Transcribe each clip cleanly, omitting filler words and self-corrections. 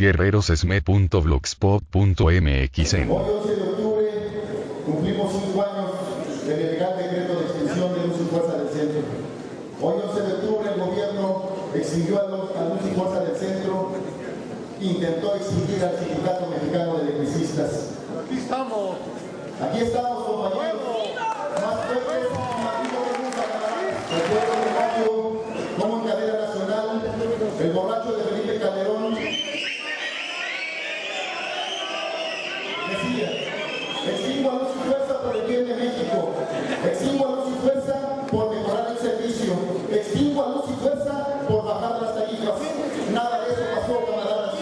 guerrerosesmed.blogspot.mx. Hoy, 11 de octubre, cumplimos 5 años del ilegal decreto de extinción del uso y fuerza del centro. Hoy, 11 de octubre, el gobierno extinguió al uso y fuerza del centro, intentó extinguir al Sindicato Mexicano de Electricistas. Aquí estamos. Aquí estamos, compañeros. Más fuertes y más vivos que nunca, camaradas. Recuerdo el barrio, como en cadena nacional, el borracho de Felipe Calderón decía: extingo a luz y fuerza por el bien de México, extingo a luz y fuerza por mejorar el servicio, extingo a luz y fuerza por bajar las tarifas. Nada de eso pasó, camaradas.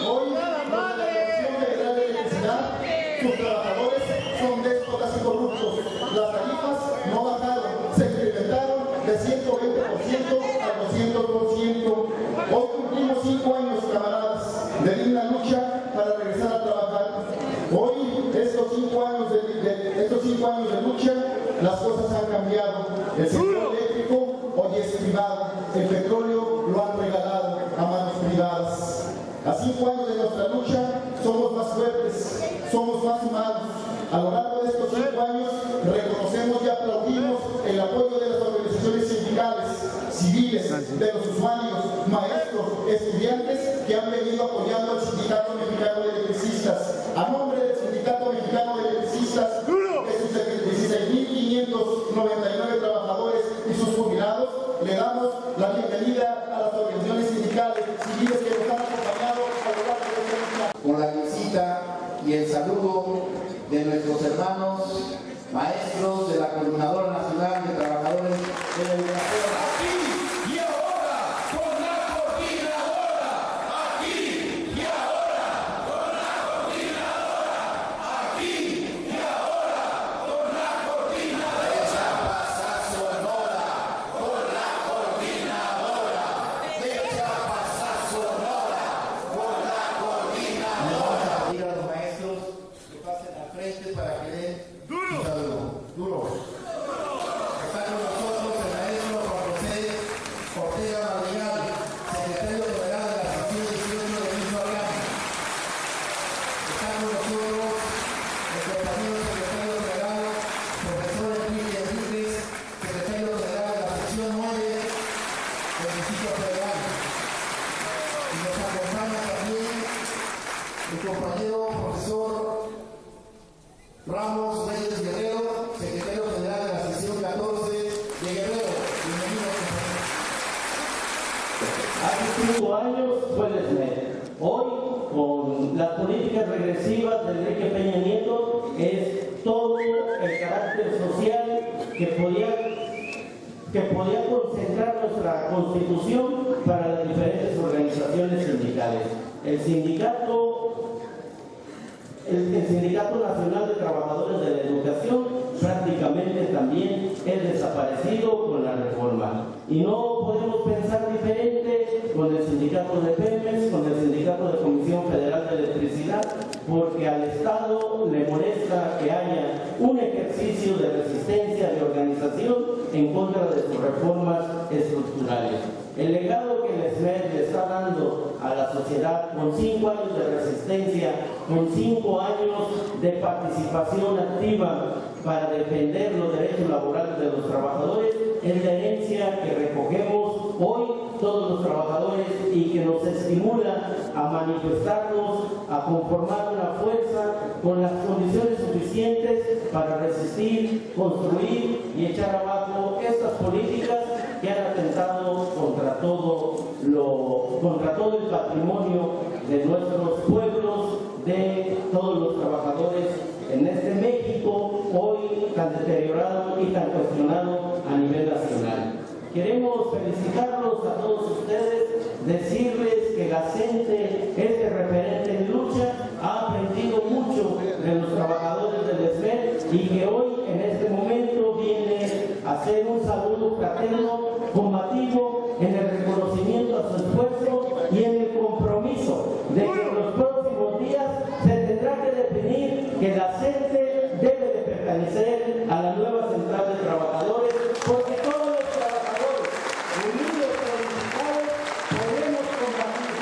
Hoy, los de la Dirección Federal de Electricidad, sus trabajadores son déspotas y corruptos. Las tarifas no bajaron, se incrementaron de 120% a 200%. Hoy cumplimos 5 años, camaradas, de digna lucha para regresar a trabajar. Hoy, estos 5 años de lucha, las cosas han cambiado. El sector eléctrico hoy es privado, el petróleo lo han regalado a manos privadas. A 5 años de nuestra lucha, somos más fuertes, somos más humanos. A lo largo de estos 5 años, reconocemos y aplaudimos el apoyo de las organizaciones sindicales, civiles, de los usuarios, maestros, estudiantes que han venido apoyando al Sindicato Mexicano de Electricistas. A nombre del Sindicato Mexicano de Electricistas, de sus 16.599 trabajadores y sus jubilados, le damos la bienvenida a las organizaciones sindicales, civiles que nos han acompañado a lo largo de esta lucha. Con la visita y el saludo de nuestros hermanos maestros de la Coordinadora Nacional de Trabajadores de la Educación. Aquí y ahora, con la coordinadora. Aquí y ahora, con la coordinadora. Aquí y ahora, con la coordinadora. Deja pasar Sonora, con la coordinadora. Deja pasar Sonora, con la coordinadora. Vamos a pedir a los maestros que pasen al frente para que den un saludo. Duro. Está con nosotros el maestro Juan José Ortega Madrigal, secretario general de la sección 18 de Michoacán. Está con nosotros el compañero secretario general, profesor Enrique Enríquez, secretario general de la sección 9 del Distrito Federal. Y nos acompaña también el compañero profesor Ramos Reyes Guerrero, secretario general de la sección 14 de Guerrero. Bienvenidos, compañeros. Hace 5 años fue el SMED. Hoy, con las políticas regresivas de Enrique Peña Nieto, es todo el carácter social que podía concentrar nuestra Constitución para las diferentes organizaciones sindicales. El Sindicato Nacional de Trabajadores de la Educación prácticamente también es desaparecido con la reforma. Y no podemos pensar diferente con el Sindicato de Pemex, con el Sindicato de Comisión Federal de Electricidad, porque al Estado le molesta que haya un ejercicio de resistencia, de organización en contra de sus reformas estructurales. El legado que el SMED le está dando a la sociedad con 5 años de resistencia, con 5 años de participación activa para defender los derechos laborales de los trabajadores, es la herencia que recogemos hoy todos los trabajadores y que nos estimula a manifestarnos, a conformar una fuerza con las condiciones suficientes para resistir, construir y echar abajo estas políticas que han atentado contra todo el patrimonio de nuestros pueblos, de todos los trabajadores en este México hoy tan deteriorado y tan cuestionado a nivel nacional. Queremos felicitarlos a todos ustedes, decirles que la CENTE, este referente en lucha, ha aprendido mucho de los trabajadores del SMED y que hoy en este momento viene a hacer un saludo fraterno, combativo, en el reconocimiento a su esfuerzo y en el compromiso de que en los próximos días se tendrá que definir que la CENTE debe de pertenecer a la nueva central de trabajadores, porque todos los trabajadores unidos y unificados podemos combatir.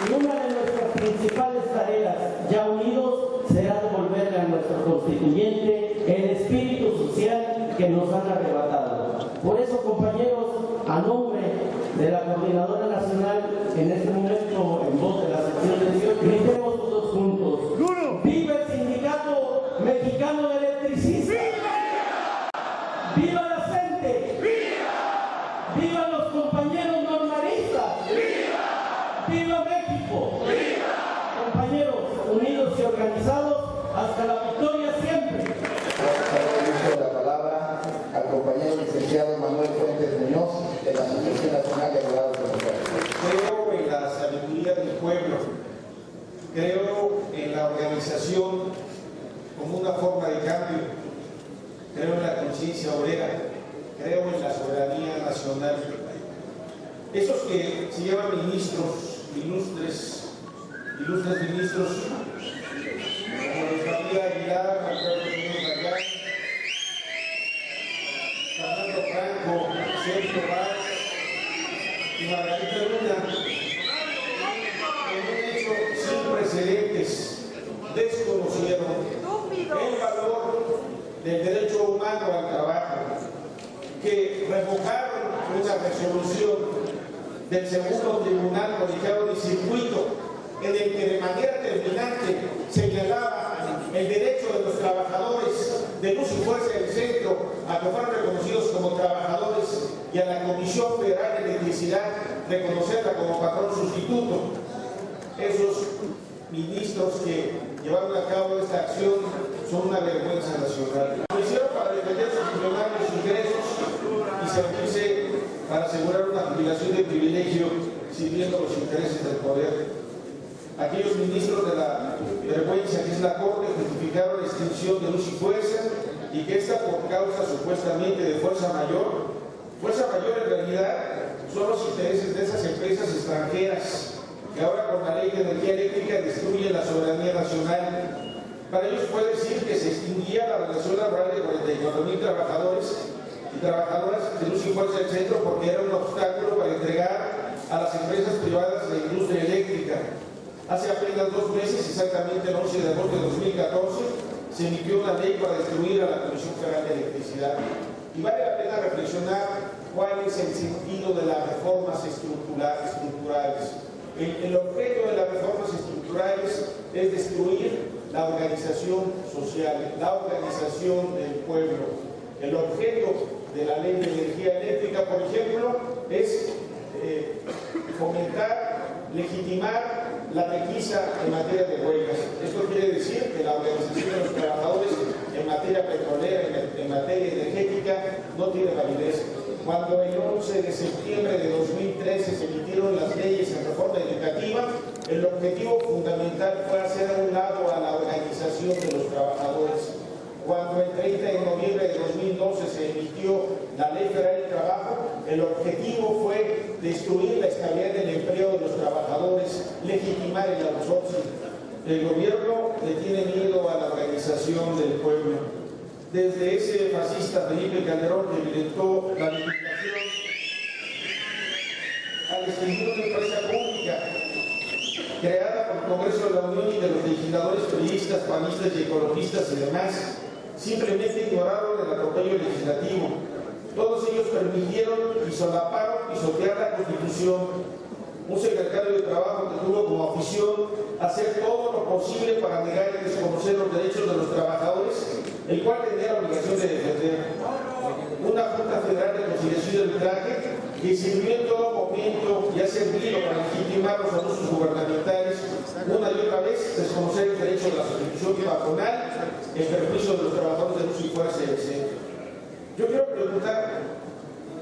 Y una de nuestras principales tareas, ya unidos, será devolverle a nuestro constituyente el espíritu social que nos han arrebatado. Por eso, compañeros, a nombre de la Coordinadora Nacional, en este momento, en voz de la sección de 18, gritemos todos juntos. ¡Viva el Sindicato Mexicano de Electricistas! ¡Viva la gente! ¡Viva! ¡Viva los compañeros normalistas! ¡Viva! ¡Viva México! ¡Viva! Compañeros, unidos y organizados, hasta la victoria siempre. Gracias. La palabra al compañero licenciado Manuel Fuentes Muñoz, de la Asociación Nacional de Abogados Democráticos. Creo en la sabiduría del pueblo, creo en la organización como una forma de cambio, creo en la conciencia obrera, creo en la soberanía nacional. Esos que se llaman ministros, ilustres ministros, como Luis María Aguilar, Alfredo Jiménez Gallán, Fernando Franco, Sergio Vaz y Margarita Luna, en un hecho sin precedentes, desconocieron el valor del derecho humano al trabajo, que revocaron una resolución del segundo tribunal colegiado de circuito en el que de manera terminante señalaba el derecho de los trabajadores de luz y fuerza del centro a que fueran reconocidos como trabajadores y a la Comisión Federal de Electricidad reconocerla como patrón sustituto. Esos ministros que llevaron a cabo esta acción son una vergüenza nacional. Lo hicieron para defender sus millonarios ingresos y servirse para asegurar una jubilación de privilegio sirviendo los intereses del poder. Aquellos ministros de la vergüenza que es la Corte justificaron la extinción de luz y fuerza y que esta por causa supuestamente de fuerza mayor en realidad son los intereses de esas empresas extranjeras que ahora con la ley de energía eléctrica destruyen la soberanía nacional. Para ellos puede decir que se extinguía la relación laboral de 44,000 trabajadores y trabajadoras de luz y fuerza del centro porque era un obstáculo para entregar a las empresas privadas la industria eléctrica. Hace apenas 2 meses, exactamente el 11 de agosto de 2014, se emitió una ley para destruir a la Comisión Federal de Electricidad. Y vale la pena reflexionar cuál es el sentido de las reformas estructurales. El objeto de las reformas estructurales es destruir la organización social, la organización del pueblo. El objeto de la ley de energía eléctrica, por ejemplo, es fomentar, legitimar la pesquisa en materia de huelgas. Esto quiere decir que la organización de los trabajadores en materia petrolera, en materia energética, no tiene validez. Cuando el 11 de septiembre de 2013 se emitieron las leyes en reforma educativa, el objetivo fundamental fue hacer a un lado a la organización de los trabajadores. Cuando el 30 de noviembre de 2012 se emitió la Ley Federal del Trabajo, el objetivo fue destruir la estabilidad del empleo de los trabajadores, legitimar el outsourcing. El gobierno le tiene miedo a la organización del pueblo. Desde ese fascista Felipe Calderón que violentó la legislación al extinguir una empresa pública creada por el Congreso de la Unión y de los legisladores periodistas, panistas y ecologistas y demás, simplemente ignoraron el atropello legislativo. Todos ellos permitieron y solaparon pisotear la Constitución. Un secretario de Trabajo que tuvo como afición hacer todo lo posible para negar y desconocer los derechos de los trabajadores, el cual tenía la obligación de defender. Una Junta Federal de Conciliación y Arbitraje que sirvió en todo momento y ha servido para legitimar los abusos gubernamentales, una y otra vez desconocer el derecho de la sustitución patronal en perjuicio de los trabajadores de luz y fuerza del centro. Yo quiero preguntar,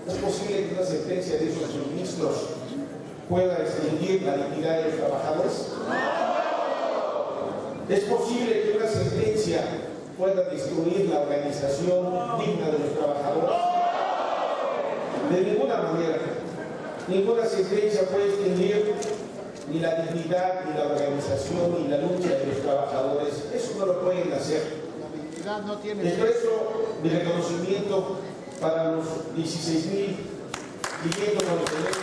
¿es posible que una sentencia de esos ministros pueda extinguir la dignidad de los trabajadores? ¿Es posible que una sentencia pueda destruir la organización digna de los trabajadores? De ninguna manera. Ninguna sentencia puede extinguir ni la dignidad, ni la organización, ni la lucha de los trabajadores. Eso no lo pueden hacer. Expreso mi reconocimiento para los 16,500 trabajadores.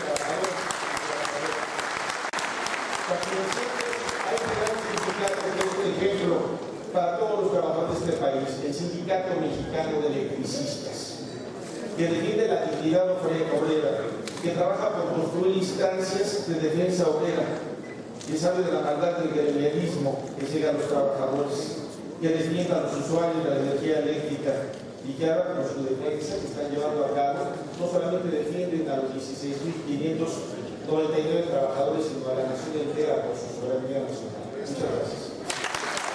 que defiende la dignidad obrera, que trabaja por construir instancias de defensa obrera, que sabe de la maldad del gremialismo que llega a los trabajadores, que defienda a los usuarios de la energía eléctrica y que ahora con su defensa que están llevando a cabo, no solamente defienden a los 16.599 trabajadores, sino a la nación entera por su soberanía nacional. Muchas gracias.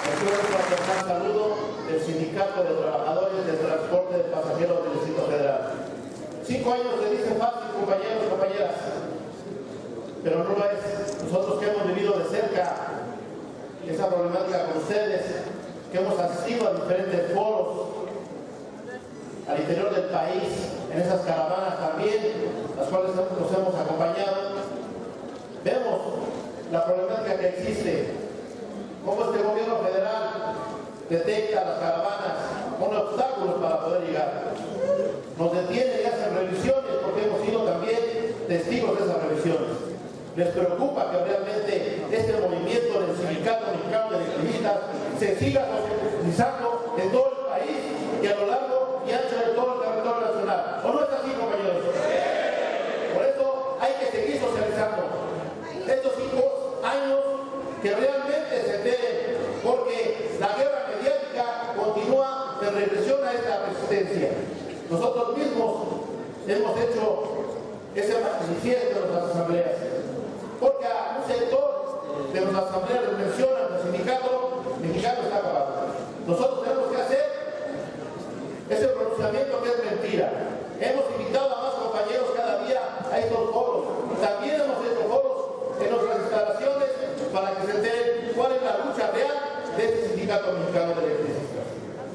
Recibo un fraternal saludo del Sindicato de Trabajadores del Transporte de Pasajeros del Distrito Federal. 5 años se dice fácil, compañeros y compañeras, pero no lo es. Nosotros que hemos vivido de cerca esa problemática con ustedes, que hemos asistido a diferentes foros al interior del país, en esas caravanas también, las cuales nos hemos acompañado, vemos la problemática que existe, cómo este gobierno federal detecta las caravanas con obstáculos para poder llegar. Nos detiene y hacen revisiones porque hemos sido también testigos de esas revisiones. Les preocupa que realmente este movimiento del Sindicato Mexicano de Electricistas se siga socializando en todo el país y a lo largo y ancho de todo el territorio nacional. ¿O no es así, compañeros? Por eso hay que seguir socializando. Estos 5 años que realmente se enteren, porque la guerra mediática continúa en represión a esta resistencia. Nosotros mismos hemos hecho ese manifiesto en nuestras asambleas, porque a un sector de nuestras asambleas les mencionan que el sindicato mexicano está acabado. Nosotros tenemos que hacer ese pronunciamiento que es mentira. Hemos invitado a más compañeros cada día a estos foros. También hemos hecho foros en nuestras instalaciones para que se enteren cuál es la lucha real de este Sindicato Mexicano de Electricistas.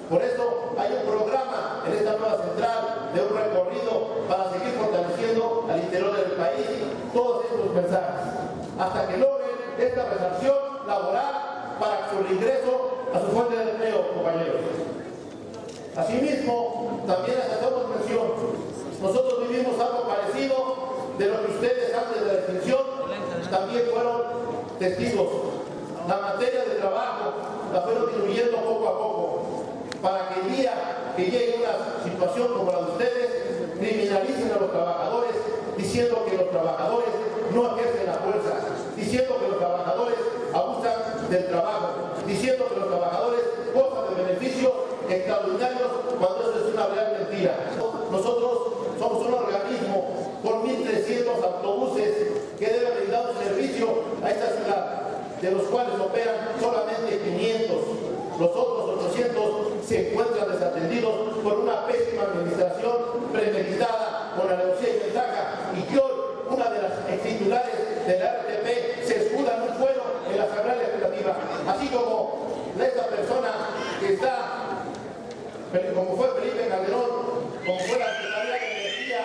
Por eso hay un programa en esta nueva central de un recorrido para seguir fortaleciendo al interior del país todos estos mensajes, hasta que logren esta reserción laboral para su reingreso a su fuente de empleo, compañeros. Asimismo, también les hacemos mención, nosotros vivimos algo parecido de lo que ustedes antes de la extinción también fueron testigos. La materia de trabajo la fueron diluyendo poco a poco, para que el día que llegue una situación como la de ustedes, criminalicen a los trabajadores, diciendo que los trabajadores no ejercen la fuerza, diciendo que los trabajadores abusan del trabajo, diciendo que los trabajadores gozan de beneficios extraordinarios, cuando eso es una real mentira. Nosotros somos un organismo con 1.300 autobuses que deben brindar un servicio a esta ciudad, de los cuales operan solamente 500. Los otros 800 se encuentran desatendidos por una pésima administración premeditada con alevosía y ventaja, y que hoy una de las extitulares de la RTP se escuda en un fuero en la Asamblea Legislativa, así como esta persona que está, como fue Felipe Calderón, como fue la Secretaría de Energía,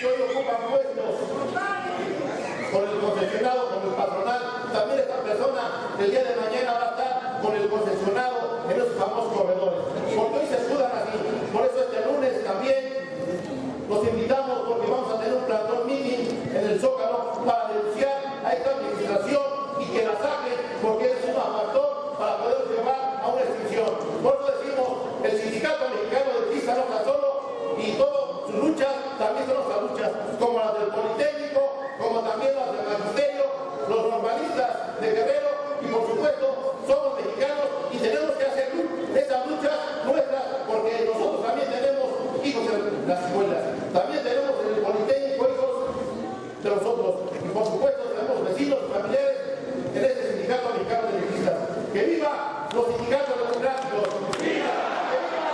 que hoy ocupan puestos con el concesionado, con el patronal. También esta persona el día de mañana va a estar con el concesionado en esos famosos corredores, porque hoy se escudan así. Por eso este lunes también los invitamos, porque vamos a tener un plantón meeting en el Zócalo para denunciar a esta administración y que la saquen, porque es un factor para poder llevar a una extinción. Por eso decimos, el Sindicato Mexicano de Electricistas no está solo, y todas sus luchas también son nuestras luchas, como las del Politécnico, como también las del Magisterio, los normalistas de Guerrero, y por supuesto somos mexicanos y tenemos que hacer esas luchas nuestras, porque nosotros también tenemos hijos en las escuelas, también tenemos en el Politécnico hijos de nosotros, y por supuesto tenemos vecinos y familiares en este Sindicato Mexicano de Electricistas. ¡Que viva los sindicatos democráticos! ¡Viva! ¡Que viva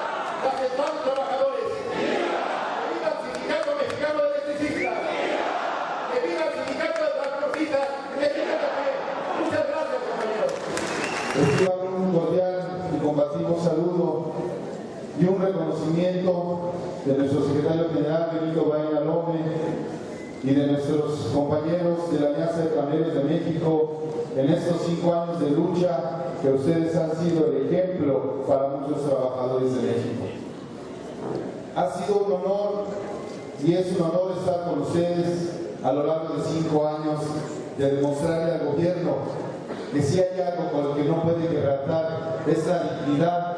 la Central de Trabajadores! ¡Viva! ¡Que viva el Sindicato Mexicano de Electricistas! ¡Viva! ¡Que viva el Sindicato de Transportistas! Muchas gracias, compañeros. Reciban un cordial y combativo saludo y un reconocimiento de nuestro secretario general Benito Baena López y de nuestros compañeros de la Alianza de Camioneros de México en estos 5 años de lucha, que ustedes han sido el ejemplo para muchos trabajadores de México. Ha sido un honor y es un honor estar con ustedes a lo largo de 5 años, de demostrarle al gobierno que si hay algo con lo que no puede quebrantar es la dignidad,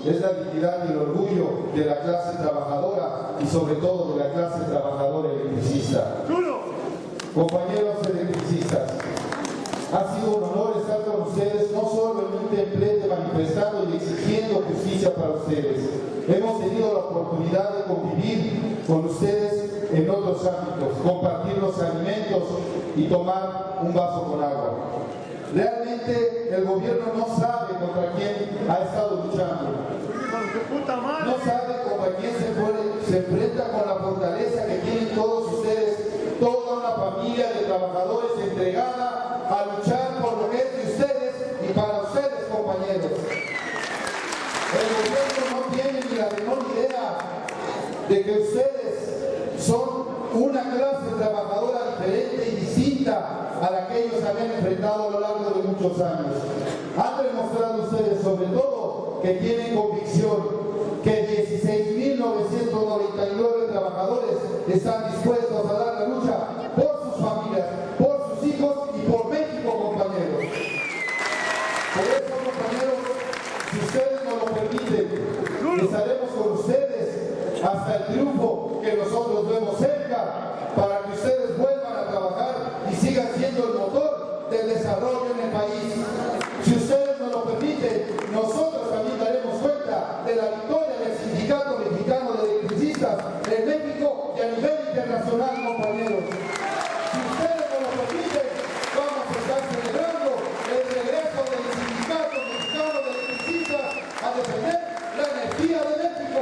es la dignidad y el orgullo de la clase trabajadora y sobre todo de la clase trabajadora electricista. Compañeros electricistas, ha sido un honor estar con ustedes, no solo en un templete manifestando y exigiendo justicia para ustedes. Hemos tenido la oportunidad de convivir con ustedes en otros ámbitos, compartir los alimentos y tomar un vaso con agua. Realmente el gobierno no sabe contra quién ha estado luchando. No sabe contra quién se enfrenta con la fortaleza que tienen todos ustedes, toda una familia de trabajadores entregada a luchar por lo que es de ustedes y para ustedes, compañeros. El gobierno no tiene ni la menor idea de que ustedes son una clase trabajadora diferente y distinta a la que ellos habían enfrentado a lo largo de muchos años. Han demostrado ustedes, sobre todo, que tienen convicción, que 16.999 trabajadores están dispuestos a dar la lucha por sus familias, por sus hijos y por México, compañeros. Por eso, compañeros, si ustedes nos lo permiten, estaremos con ustedes hasta el triunfo que nosotros vemos cerca, para que ustedes vuelvan a trabajar y sigan siendo el motor del desarrollo en el país. Si ustedes nos lo permiten, nosotros también daremos cuenta de la victoria del Sindicato Mexicano de Electricistas en México y a nivel internacional, compañeros. Si ustedes nos lo permiten, vamos a estar celebrando el regreso del Sindicato Mexicano de Electricistas a defender la energía de México.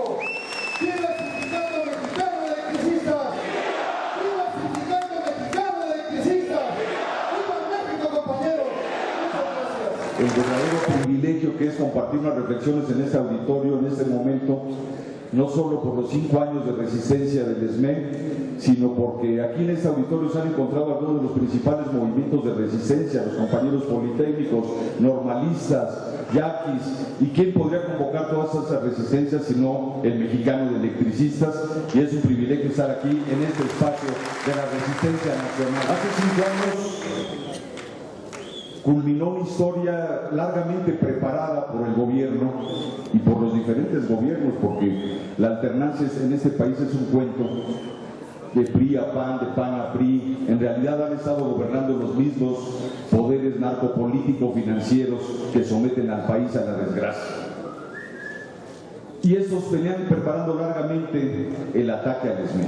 ¡Viva el Sindicato Mexicano de Electricistas! ¡Viva el Sindicato Mexicano de Electricistas! ¡Viva México, compañeros! Muchas gracias. El verdadero privilegio que es compartir unas reflexiones en este auditorio, en este momento, no solo por los 5 años de resistencia del ESME, sino porque aquí en este auditorio se han encontrado algunos de los principales movimientos de resistencia, los compañeros politécnicos, normalistas, yaquis, y quién podría convocar todas esas resistencias sino el Mexicano de Electricistas, y es un privilegio estar aquí en este espacio de la resistencia nacional. Hace 5 años culminó una historia largamente preparada por el gobierno y por los diferentes gobiernos, porque la alternancia en este país es un cuento de PRI a PAN, de PAN a PRI. En realidad han estado gobernando los mismos poderes narcopolíticos financieros que someten al país a la desgracia. Y estos venían preparando largamente el ataque al ESME.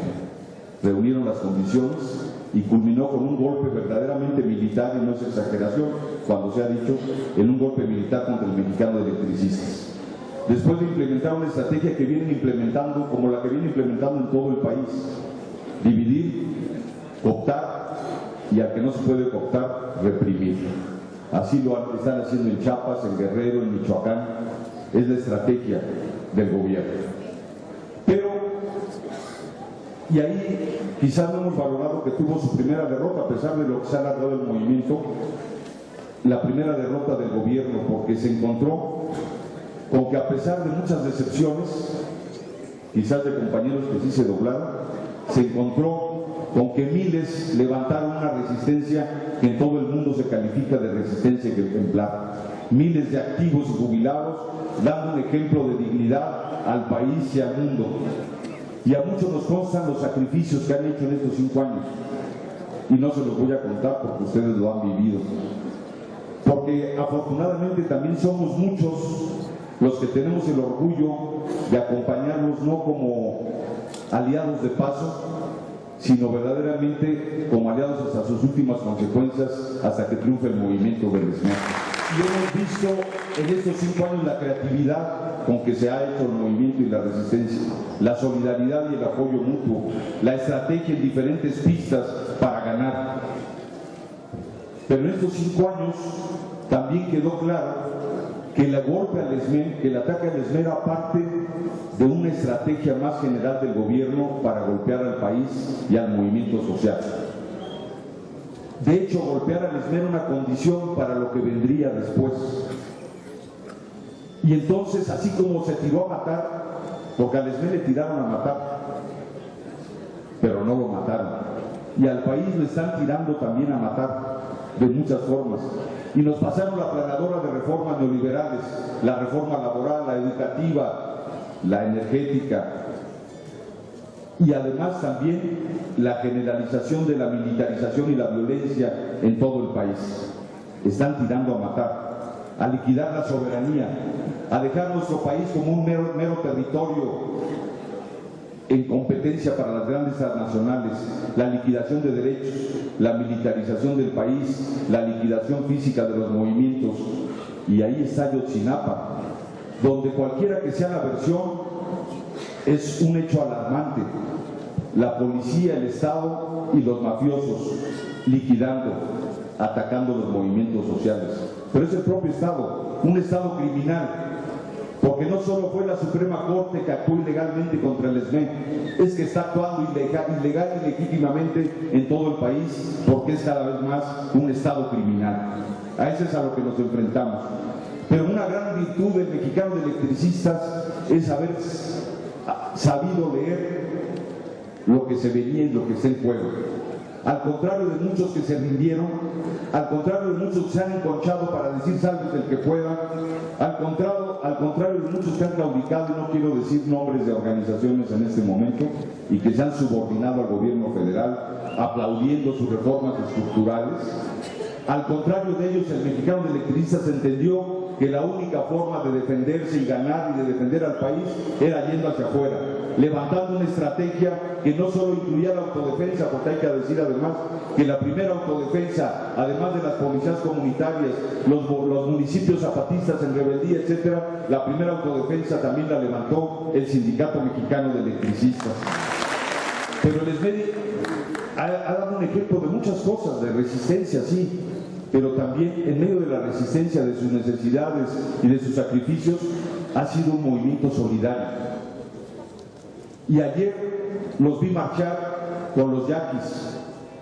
Reunieron las condiciones y culminó con un golpe verdaderamente militar, y no es exageración cuando se ha dicho, en un golpe militar contra el Mexicano de Electricistas. Después de implementar una estrategia que vienen implementando, como la que viene implementando en todo el país: dividir, cooptar, y al que no se puede cooptar, reprimir. Así lo están haciendo en Chiapas, en Guerrero, en Michoacán. Es la estrategia del gobierno. Pero, y ahí quizás no hemos valorado que tuvo su primera derrota, a pesar de lo que se ha alargado el movimiento, la primera derrota del gobierno, porque se encontró con que, a pesar de muchas decepciones, quizás de compañeros que sí se doblaron, se encontró con que miles levantaron una resistencia que en todo el mundo se califica de resistencia ejemplar. Miles de activos y jubilados dando un ejemplo de dignidad al país y al mundo. Y a muchos nos constan los sacrificios que han hecho en estos 5 años. Y no se los voy a contar porque ustedes lo han vivido. Porque afortunadamente también somos muchos los que tenemos el orgullo de acompañarlos no como aliados de paso, sino verdaderamente como aliados hasta sus últimas consecuencias, hasta que triunfe el movimiento del ESME. Y hemos visto en estos 5 años la creatividad con que se ha hecho el movimiento y la resistencia, la solidaridad y el apoyo mutuo, la estrategia en diferentes pistas para ganar. Pero en estos 5 años también quedó claro que el golpe al ESME, que el ataque al ESME era parte de una estrategia más general del gobierno para golpear al país y al movimiento social. De hecho, golpear al ESME era una condición para lo que vendría después. Y entonces, así como se tiró a matar, porque al ESME le tiraron a matar, pero no lo mataron. Y al país le están tirando también a matar, de muchas formas. y nos pasaron la planadora de reformas neoliberales, la reforma laboral, la educativa, la energética, y además también la generalización de la militarización y la violencia en todo el país. Están tirando a matar, a liquidar la soberanía, a dejar nuestro país como un mero territorio en competencia para las grandes transnacionales, la liquidación de derechos, la militarización del país, la liquidación física de los movimientos. Y ahí está Ayotzinapa, donde cualquiera que sea la versión es un hecho alarmante. La policía, el Estado y los mafiosos liquidando, atacando los movimientos sociales. Pero es el propio Estado, un Estado criminal, porque no solo fue la Suprema Corte que actuó ilegalmente contra el ESME, es que está actuando ilegal y legítimamente en todo el país, porque es cada vez más un Estado criminal. A eso es a lo que nos enfrentamos. Pero una gran virtud del mexicano de electricistas es haber sabido leer lo que se venía y lo que está en juego. Al contrario de muchos que se rindieron, al contrario de muchos que se han enconchado para decir sálvese el que pueda, al contrario de muchos que han claudicado, y no quiero decir nombres de organizaciones en este momento, y que se han subordinado al gobierno federal, aplaudiendo sus reformas estructurales, al contrario de ellos, el mexicano de electricistas entendió que la única forma de defenderse y ganar y de defender al país era yendo hacia afuera, levantando una estrategia que no solo incluía la autodefensa, porque hay que decir además que la primera autodefensa, además de las policías comunitarias, los municipios zapatistas en rebeldía, etcétera, la primera autodefensa también la levantó el Sindicato Mexicano de Electricistas. Pero el ESME ha dado un ejemplo de muchas cosas, de resistencia, sí, pero también en medio de la resistencia, de sus necesidades y de sus sacrificios, ha sido un movimiento solidario. Y ayer los vi marchar con los yaquis,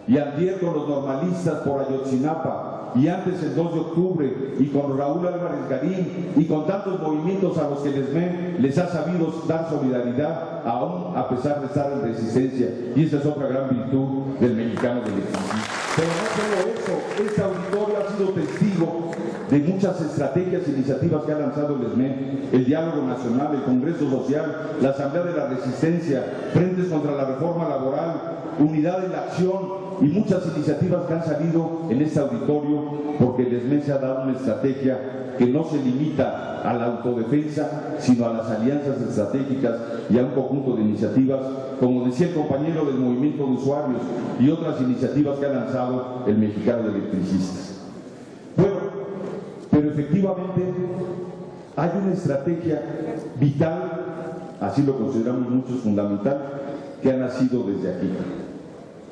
y antier con los normalistas por Ayotzinapa, y antes el 2 de octubre, y con Raúl Álvarez Garín, y con tantos movimientos a los que el ESME les ha sabido dar solidaridad, aún a pesar de estar en resistencia. Y esa es otra gran virtud del mexicano de electricistas. Pero no solo eso, este auditorio ha sido testigo de muchas estrategias e iniciativas que ha lanzado el ESME, el Diálogo Nacional, el Congreso Social, la Asamblea de la Resistencia, Frentes contra la Reforma Laboral, Unidad en la Acción y muchas iniciativas que han salido en este auditorio, porque el ESME se ha dado una estrategia que no se limita a la autodefensa, sino a las alianzas estratégicas y a un conjunto de iniciativas, como decía el compañero del Movimiento de Usuarios, y otras iniciativas que ha lanzado el mexicano de electricistas. Bueno, pero efectivamente hay una estrategia vital, así lo consideramos muchos, fundamental, que ha nacido desde aquí.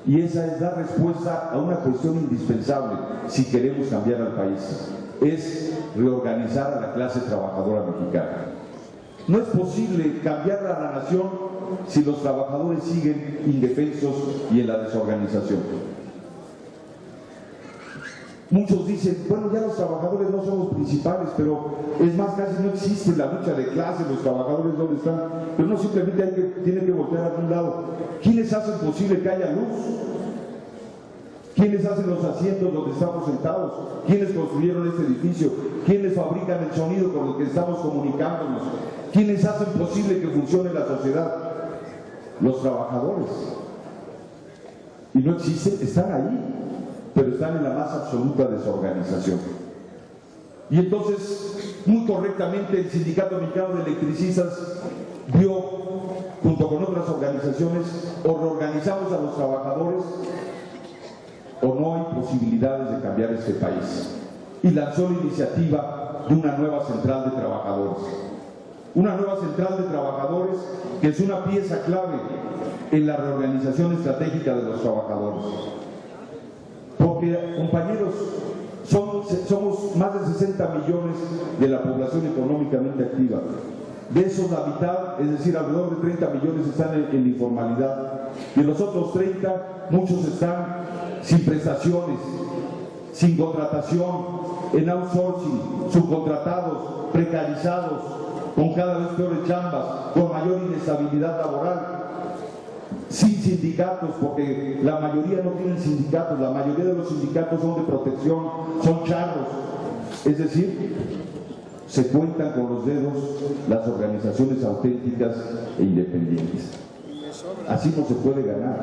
Y esa es dar respuesta a una cuestión indispensable si queremos cambiar al país. Es reorganizar a la clase trabajadora mexicana. No es posible cambiar a la nación si los trabajadores siguen indefensos y en la desorganización. Muchos dicen, bueno, ya los trabajadores no son los principales, pero es más, casi no existe la lucha de clases, los trabajadores dónde están, pero no, simplemente tienen que voltear a algún lado. ¿Quiénes hacen posible que haya luz? ¿Quiénes hacen los asientos donde estamos sentados? ¿Quiénes construyeron este edificio? ¿Quiénes fabrican el sonido con el que estamos comunicándonos? ¿Quiénes hacen posible que funcione la sociedad? Los trabajadores. Y no existen, están ahí, pero están en la más absoluta desorganización. Y entonces, muy correctamente, el Sindicato Mexicano de Electricistas vio, junto con otras organizaciones, o reorganizamos a los trabajadores o no hay posibilidades de cambiar este país. Y lanzó la iniciativa de una nueva central de trabajadores. Una nueva central de trabajadores que es una pieza clave en la reorganización estratégica de los trabajadores. Porque, compañeros, somos más de 60 millones de la población económicamente activa. De esos, la mitad, es decir, alrededor de 30 millones están en informalidad. De los otros 30, muchos están sin prestaciones, sin contratación, en outsourcing, subcontratados, precarizados, con cada vez peores chambas, con mayor inestabilidad laboral. sin sindicatos, porque la mayoría no tienen sindicatos, la mayoría de los sindicatos son de protección, son charros, es decir, se cuentan con los dedos las organizaciones auténticas e independientes. Así no se puede ganar.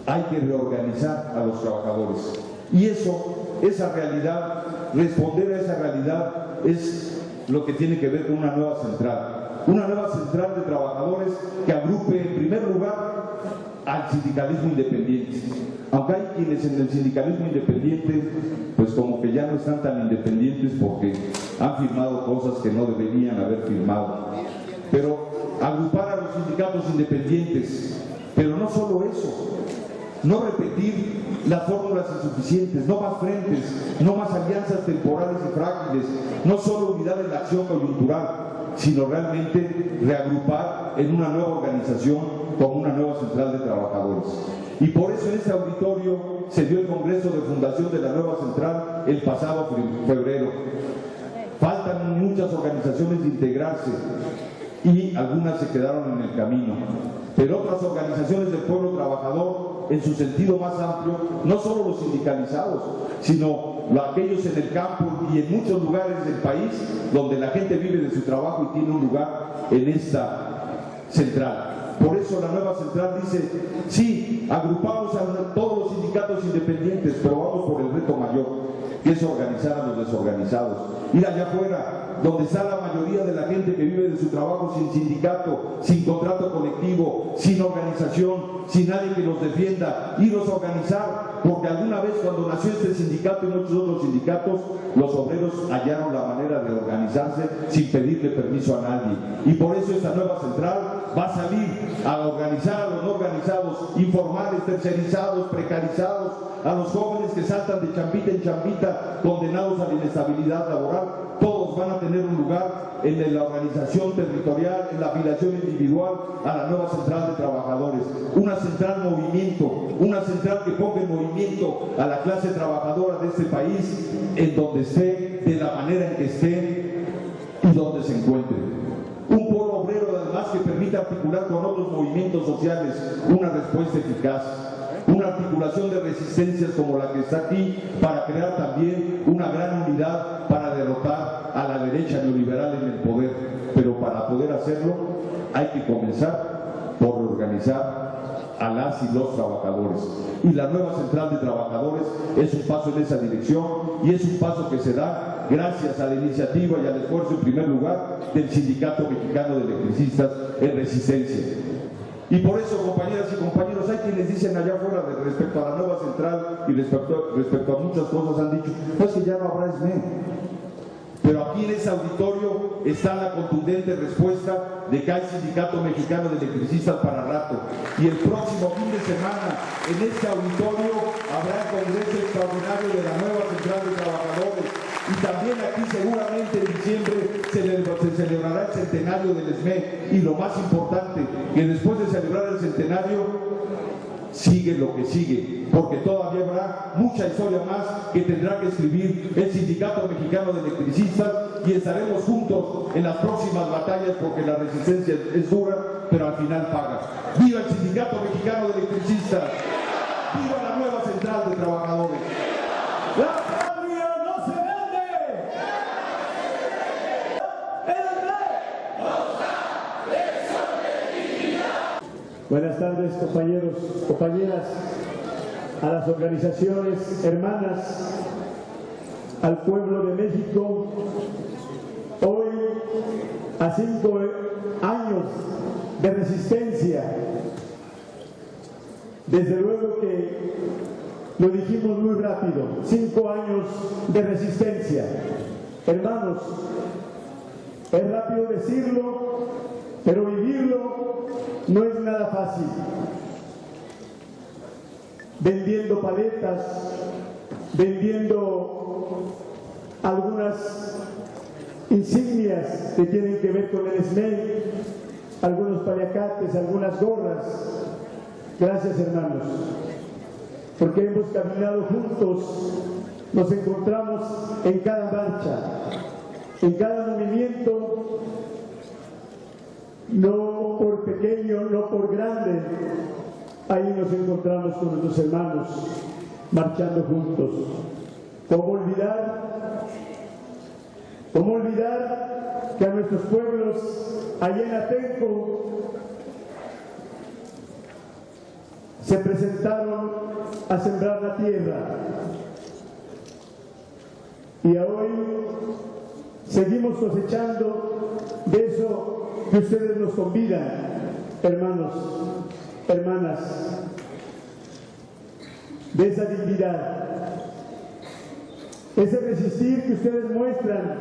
Hay que reorganizar a los trabajadores. Y esa realidad, responder a esa realidad es lo que tiene que ver con una nueva central de trabajadores que agrupe en primer lugar al sindicalismo independiente. Aunque hay quienes en el sindicalismo independiente pues como que ya no están tan independientes porque han firmado cosas que no deberían haber firmado. Pero agrupar a los sindicatos independientes, pero no solo eso, no repetir las fórmulas insuficientes, no más frentes, no más alianzas temporales y frágiles, no solo unidad en la acción coyuntural, sino realmente reagrupar en una nueva organización como una nueva central de trabajadores. Y por eso en este auditorio se dio el Congreso de Fundación de la nueva central el pasado febrero. Faltan muchas organizaciones de integrarse y algunas se quedaron en el camino. Pero otras organizaciones del pueblo trabajador, en su sentido más amplio, no solo los sindicalizados, sino aquellos en el campo y en muchos lugares del país donde la gente vive de su trabajo y tiene un lugar en esta central. Por eso la nueva central dice, sí, agrupamos a todos los sindicatos independientes, pero vamos por el reto mayor, que es organizar a los desorganizados. Ir allá afuera, donde está la mayoría de la gente que vive de su trabajo sin sindicato, sin contrato colectivo, sin organización, sin nadie que los defienda, irlos a organizar, porque alguna vez cuando nació este sindicato y muchos otros sindicatos, los obreros hallaron la manera de organizarse sin pedirle permiso a nadie. Y por eso esta nueva central va a salir a organizar a los no organizados, informales, tercerizados, precarizados, a los jóvenes que saltan de chambita en chambita, condenados a la inestabilidad laboral. Todos van a tener un lugar en la organización territorial, en la afiliación individual a la nueva central de trabajadores. Una central movimiento, una central que ponga en movimiento a la clase trabajadora de este país, en donde esté, de la manera en que esté y donde se encuentre. Un polo obrero además que permita articular con otros movimientos sociales una respuesta eficaz. Una articulación de resistencias como la que está aquí para crear también una gran unidad para derrotar a la derecha neoliberal en el poder. Pero para poder hacerlo hay que comenzar por reorganizar a las y los trabajadores. Y la nueva central de trabajadores es un paso en esa dirección y es un paso que se da gracias a la iniciativa y al esfuerzo en primer lugar del Sindicato Mexicano de Electricistas en Resistencia. Y por eso, compañeras y compañeros, hay quienes dicen allá afuera respecto a la nueva central y respecto a muchas cosas han dicho, pues que ya no habrá SME. Pero aquí en ese auditorio está la contundente respuesta de que hay Sindicato Mexicano de Electricistas para rato. Y el próximo fin de semana, en este auditorio, habrá el Congreso Extraordinario de la nueva central de trabajadores. Y también aquí seguramente en diciembre se celebrará el centenario del SME. Y lo más importante, que después de celebrar el centenario, sigue lo que sigue, porque todavía habrá mucha historia más que tendrá que escribir el Sindicato Mexicano de Electricistas y estaremos juntos en las próximas batallas porque la resistencia es dura, pero al final paga. ¡Viva el Sindicato Mexicano de Electricistas! ¡Viva la nueva central de trabajadores! ¡La patria no se vende! Buenas tardes, compañeros, compañeras, a las organizaciones hermanas, al pueblo de México. Hoy, a 5 años de resistencia, desde luego que lo dijimos muy rápido, 5 años de resistencia. Hermanos, es rápido decirlo, pero vivirlo no es nada fácil. Vendiendo paletas, vendiendo algunas insignias que tienen que ver con el SME, algunos paliacates, algunas gorras. Gracias, hermanos, porque hemos caminado juntos, nos encontramos en cada marcha, en cada movimiento no por pequeño, no por grande, ahí nos encontramos con nuestros hermanos marchando juntos. ¿Cómo olvidar que a nuestros pueblos allá en Atenco se presentaron a sembrar la tierra y hoy seguimos cosechando de eso que ustedes nos convidan, hermanos, hermanas, de esa dignidad, ese resistir que ustedes muestran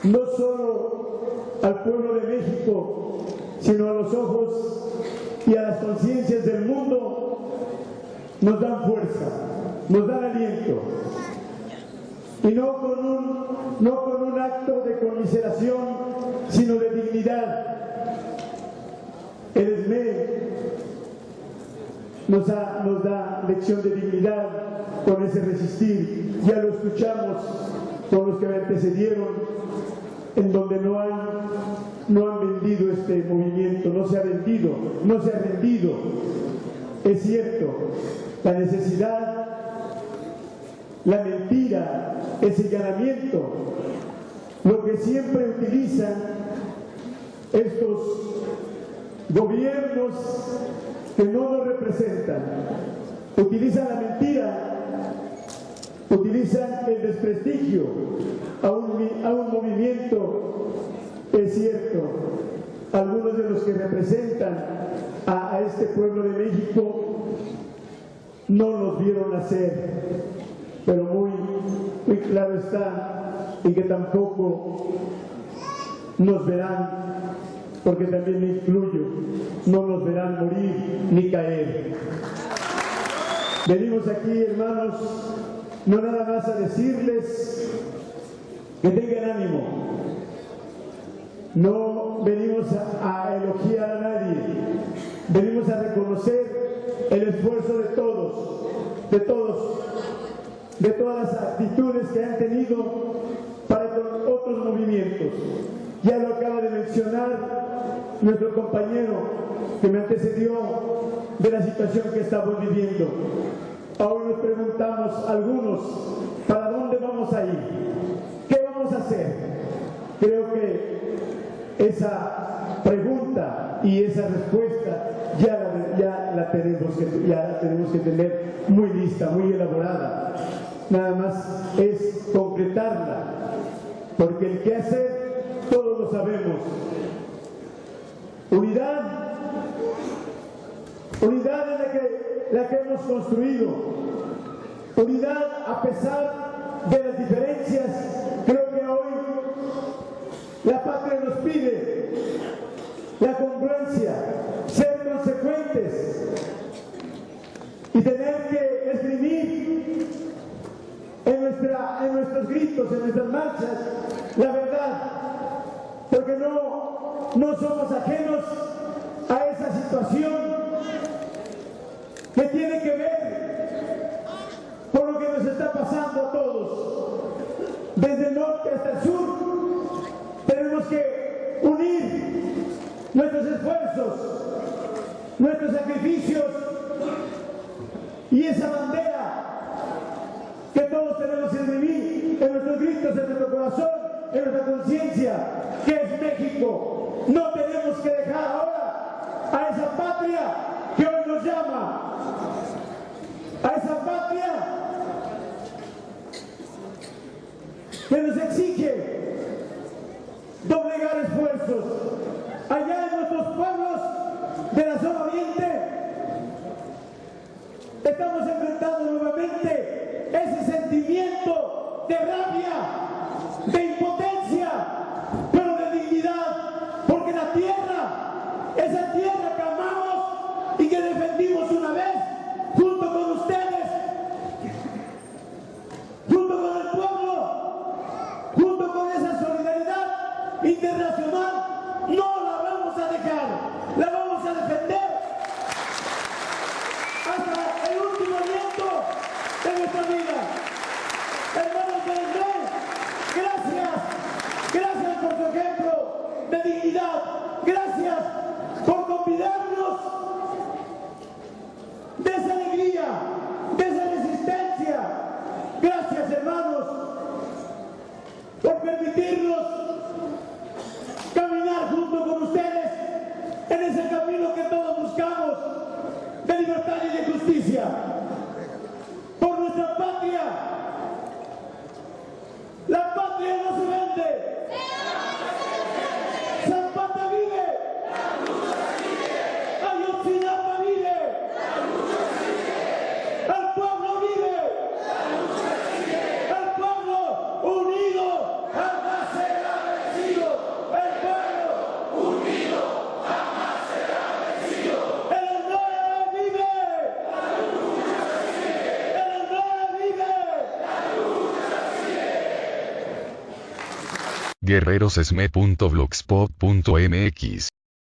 no solo al pueblo de México, sino a los ojos y a las conciencias del mundo, nos dan fuerza, nos dan aliento. Y no con un acto de conmiseración, sino de dignidad. El SME nos da lección de dignidad con ese resistir. Ya lo escuchamos con los que me antecedieron, en donde no han vendido este movimiento, no se ha vendido, no se ha rendido. Es cierto, la necesidad, la mentira, el señalamiento, lo que siempre utilizan estos gobiernos que no nos representan, utilizan la mentira, utilizan el desprestigio a un movimiento. Es cierto, algunos de los que representan a este pueblo de México no nos vieron nacer, pero muy claro está en que tampoco nos verán, porque también me incluyo, no nos verán morir ni caer. Venimos aquí, hermanos, no nada más a decirles que tengan ánimo, no venimos a elogiar a nadie, venimos a reconocer el esfuerzo de todas las actitudes que han tenido para con otros movimientos. Ya lo acaba de mencionar nuestro compañero que me antecedió de la situación que estamos viviendo. Hoy nos preguntamos algunos, ¿para dónde vamos a ir? ¿Qué vamos a hacer? Creo que esa pregunta y esa respuesta ya la tenemos que tener muy lista, muy elaborada. Nada más es concretarla, porque el qué hacer todos lo sabemos. Unidad es la que hemos construido. Unidad a pesar de las diferencias. Creo que hoy la patria nos pide la congruencia, ser consecuentes y tener que escribir en nuestros gritos, en nuestras marchas, la verdad, porque no somos ajenos a esa situación que tiene que ver con lo que nos está pasando a todos, desde el norte hasta el sur. Tenemos que unir nuestros esfuerzos, nuestros sacrificios y esa bandera que todos tenemos que vivir en nuestros gritos, en nuestro corazón, en nuestra conciencia, que es México. No tenemos que dejar ahora a esa patria que hoy nos llama, a esa patria que nos exige doblegar esfuerzos. Allá en nuestros pueblos de la zona oriente estamos enfrentando nuevamente ese sentimiento de rabia, de impotencia, pero de dignidad, porque la tierra, esa tierra que amamos y que defendimos una vez, junto con ustedes, junto con el pueblo, junto con esa solidaridad internacional, no la vamos a dejar, la vamos a defender hasta el último aliento de nuestra vida. Hermanos del rey, gracias. libertad y de justicia, por nuestra patria. La patria no se vende. Zapata vive. Ayotzinapa vive. El pueblo vive. El pueblo unido jamás será vencido. El pueblo unido jamás será vencido. El hombre vive. El hombre vive. guerrerosesme.blogspot.mx